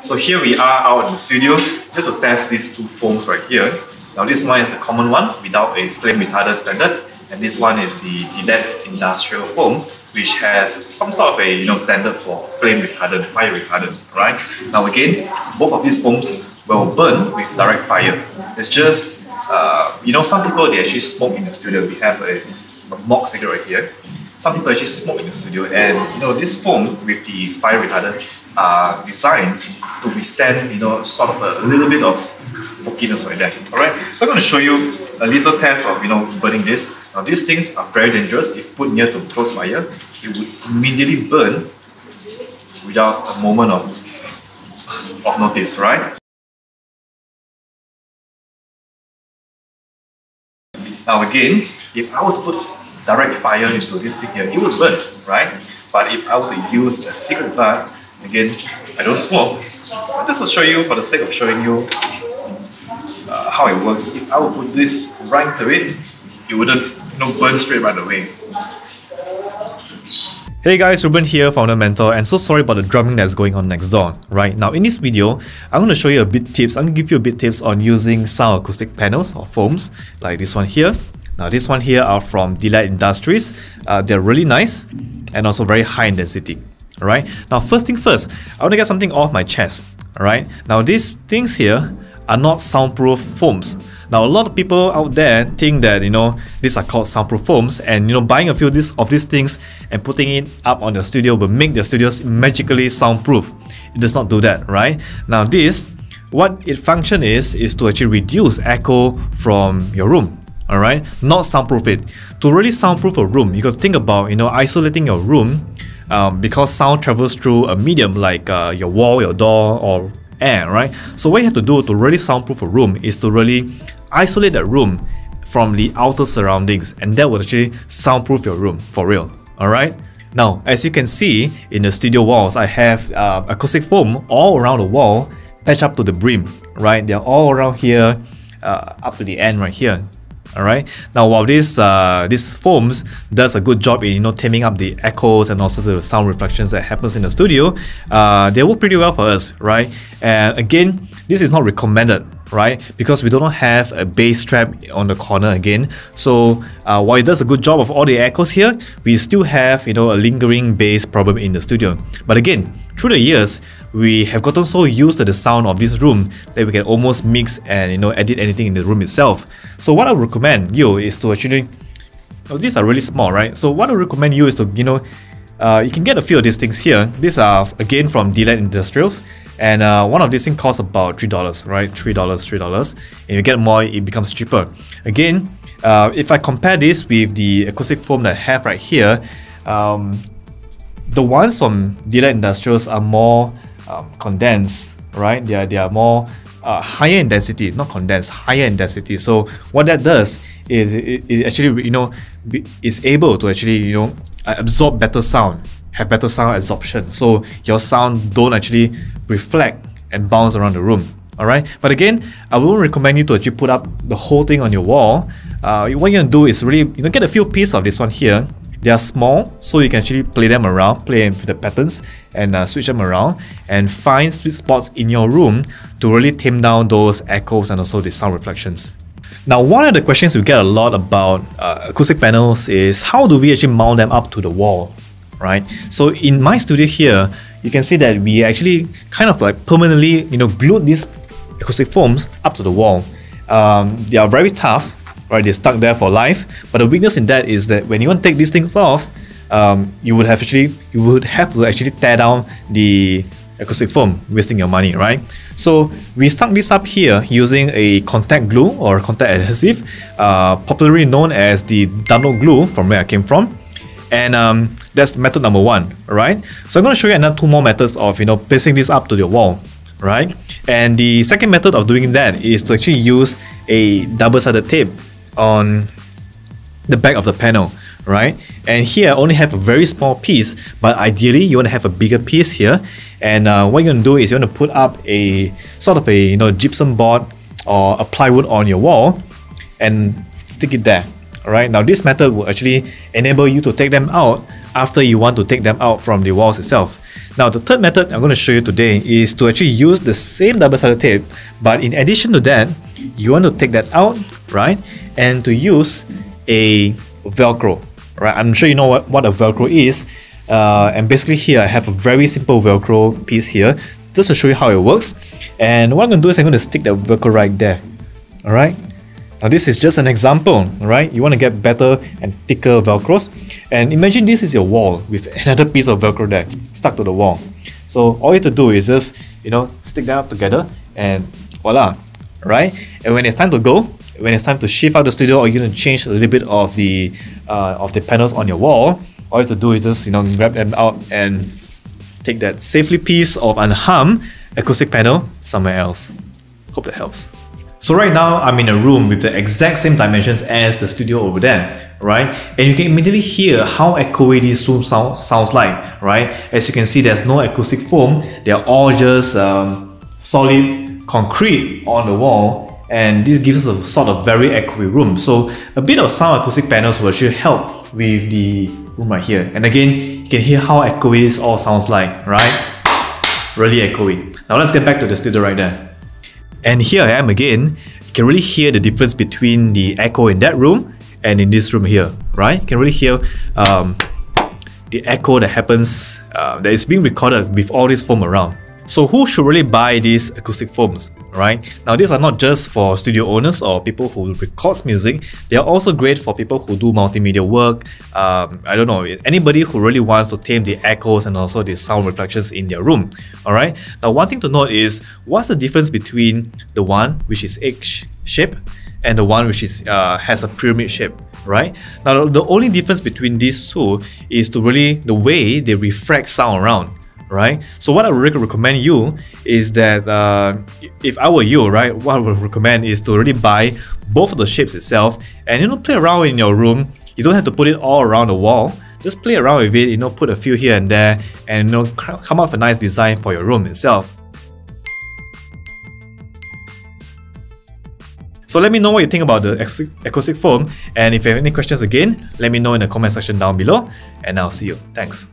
So here we are out in the studio just to test these two foams right here. Now this one is the common one without a flame retardant standard, and this one is the LED industrial foam, which has some sort of a standard for flame retardant, fire retardant. Right? Now again, both of these foams will burn with direct fire. It's just some people, they actually smoke in the studio. We have a mock cigarette right here. Some people actually smoke in the studio, and this foam with the fire retardant are designed to withstand sort of a little bit of smokiness right there. Alright, so I'm going to show you a little test of burning this. Now these things are very dangerous. If put near to close fire, it would immediately burn without a moment of notice, right? Now again, if I were to put direct fire into this thing here, it would burn, right? But if I were to use a cigarette butt, again, I don't smoke, but just to show you, for the sake of showing you how it works, if I would put this right into it, it wouldn't burn straight right away. Hey guys, Ruben here, founder mentor, and so sorry about the drumming that's going on next door. Right now, in this video, I'm going to show you a bit tips. I'm going to give you a bit tips on using sound acoustic panels or foams like this one here. Now this one here are from LED Industries. They're really nice and also very high in density. Alright, now first thing first, I want to get something off my chest. Alright, now these things here are not soundproof foams. Now a lot of people out there think that these are called soundproof foams, and buying a few of these things and putting it up on your studio will make their studios magically soundproof. It does not do that, right? Now this, what its function is to actually reduce echo from your room. Alright, not soundproof it. To really soundproof a room, you got to think about isolating your room, because sound travels through a medium like your wall, your door, or air, right? So what you have to do to really soundproof a room is to really isolate that room from the outer surroundings, and that will actually soundproof your room for real. Alright? Now, as you can see in the studio walls, I have acoustic foam all around the wall, patched up to the brim, right? They're all around here, up to the end right here. Alright, now while these foams does a good job in taming up the echoes and also the sound reflections that happens in the studio, they work pretty well for us, right? And again, this is not recommended, right? Because we do not have a bass strap on the corner again. So while it does a good job of all the echoes here, we still have a lingering bass problem in the studio. But again, through the years, we have gotten so used to the sound of this room that we can almost mix and edit anything in the room itself. So what I would recommend you is to actually, these are really small, right? So what I would recommend you is to you can get a few of these things here. These are again from LED Industrials, and one of these things costs about $3, right? $3. If you get more, it becomes cheaper. Again, if I compare this with the acoustic foam that I have right here, the ones from LED Industrials are more condensed, right? They are more higher in density, not condensed, higher in density. So what that does is it actually is able to actually absorb better sound, have better sound absorption. So your sound don't actually reflect and bounce around the room. Alright, but again, I won't recommend you to actually put up the whole thing on your wall. What you're gonna do is really get a few pieces of this one here. They are small, so you can actually play them around, play with the patterns, and switch them around, and find sweet spots in your room to really tame down those echoes and also the sound reflections. Now, one of the questions we get a lot about acoustic panels is how do we actually mount them up to the wall, right? So in my studio here, you can see that we actually kind of like permanently, glued these acoustic foams up to the wall. They are very tough. Right, they're stuck there for life. But the weakness in that is that when you want to take these things off, you would have to actually tear down the acoustic foam, wasting your money, right? So we stuck this up here using a contact glue or contact adhesive, popularly known as the Dunlop glue from where I came from. And that's method number one, right? So I'm going to show you another two more methods of placing this up to your wall. Right, and the second method of doing that is to actually use a double-sided tape on the back of the panel, right? And here I only have a very small piece, but ideally you want to have a bigger piece here. And what you're going to do is you want to put up a sort of a gypsum board or a plywood on your wall and stick it there. Alright, now this method will actually enable you to take them out after you want to take them out from the walls itself. Now the third method I'm going to show you today is to actually use the same double-sided tape, but in addition to that, you want to take that out, right, and to use a Velcro, right? I'm sure you know what a Velcro is, and basically here I have a very simple Velcro piece here just to show you how it works. And what I'm going to do is I'm going to stick that Velcro right there. Alright, now this is just an example, right? You want to get better and thicker Velcros, and imagine this is your wall with another piece of Velcro there stuck to the wall. So all you have to do is just, stick them up together and voila, right? And when it's time to go, when it's time to shift out the studio, or you're going to change a little bit of the panels on your wall, all you have to do is just grab them out and take that safely piece of unharmed acoustic panel somewhere else. Hope that helps. So right now I'm in a room with the exact same dimensions as the studio over there, right? And you can immediately hear how echoey this room sounds like, right? As you can see, there's no acoustic foam. They're all just solid concrete on the wall, and this gives us a sort of very echoey room. So a bit of sound acoustic panels will actually help with the room right here. And again, you can hear how echoey this all sounds like, right? Really echoey. Now let's get back to the studio right there. And here I am again. You can really hear the difference between the echo in that room and in this room here, right? You can really hear the echo that happens, that is being recorded with all this foam around. So who should really buy these acoustic foams, right? Now these are not just for studio owners or people who record music. They are also great for people who do multimedia work. I don't know, anybody who really wants to tame the echoes and also the sound reflections in their room. Alright, now one thing to note is, what's the difference between the one which is egg shape and the one which is has a pyramid shape, right? Now the only difference between these two is to really the way they refract sound around. Right? So what I would really recommend you is that if I were you, right, what I would recommend is to really buy both of the shapes itself and play around in your room. You don't have to put it all around the wall. Just play around with it, put a few here and there, and come up with a nice design for your room itself. So let me know what you think about the acoustic foam, and if you have any questions again, let me know in the comment section down below, and I'll see you. Thanks.